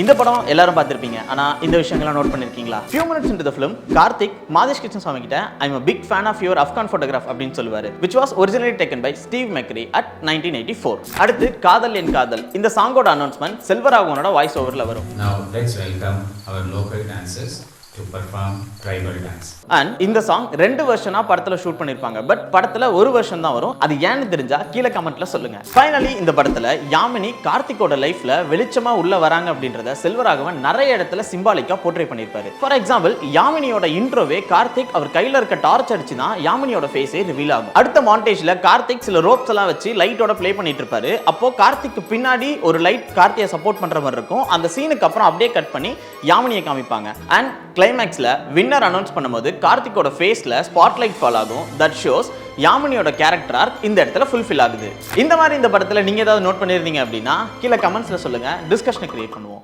இந்த படம் எல்லாரும் பார்த்திருப்பீங்க. ஆனா இந்த விஷயங்களை நோட் பண்ணிருக்கீங்களா? Few minutes into the film, Karthik Madhesh Krishna சுவாமி கிட்ட I'm a big fan of your Afghan photograph அப்படின்னு சொல்லுவாரு, which was originally taken by Steve McCurry at 1984. அடுத்து காதல் என் காதல் இந்த சாங்கோட அனௌன்ஸ்மெண்ட் செல்வராகவனோட வாய்ஸ் ஓவர்ல வரும். Now let's welcome our local dancers to perform tribal dance. And இந்த சாங் ரெண்டு வெர்ஷனா படத்துல ஷூட் பண்ணிருப்பாங்க. பட் படத்துல ஒரு வெர்ஷன் தான் வரும். அது ஏன்னு தெரிஞ்சா கீழே கமெண்ட்ல சொல்லுங்க. ஃபைனலி இந்த படத்துல யாமினி கார்த்திகோட லைஃப்ல வெளிச்சமா உள்ள வராங்க அப்படின்றத செல்வராகவன் நிறைய இடத்துல சிம்பாலிக்கா போர்ட்ரே பண்ணிருப்பாரு. ஃபார் எக்ஸாம்பிள், யாமினியோட இன்ட்ரோவே கார்த்திக் அவர் கையில இருக்க டார்ச் அடிச்சு தான் யாமினியோட ஃபேஸே ரிவீல் ஆகும். அடுத்த மாண்டேஜ்ல கார்த்திக் சில ரோப்ஸ் எல்லாம் வச்சு லைட்டோட ப்ளே பண்ணிட்டு இருப்பாரு. அப்போ கார்த்திக்கு பின்னாடி ஒரு லைட் கார்த்தியை சப்போர்ட் பண்ற மாதிரி இருக்கும். அந்த சீனுக்கு அப்புறம் அப்படியே கட் பண்ணி யாமினியை காமிப்பாங்க. அண்ட் கிளைமேக்ஸ்ல வின்னர் அனௌன்ஸ் பண்ணும்போது கார்த்திகோட ஃபேஸ்ல ஸ்பாட்லைட் ஃபால் ஆகும். தட் ஷோஸ் யாமினியோட கேரக்டர் ஆர்க் இந்த இடத்துல ஃபுல்ஃபில் ஆகுது. இந்த மாதிரி இந்த படத்துல நீங்க ஏதாவது நோட் பண்ணிருந்தீங்க அப்படின்னா கீழே கமெண்ட்ஸ்ல சொல்லுங்க, டிஸ்கஷனை கிரியேட் பண்ணுவோம்.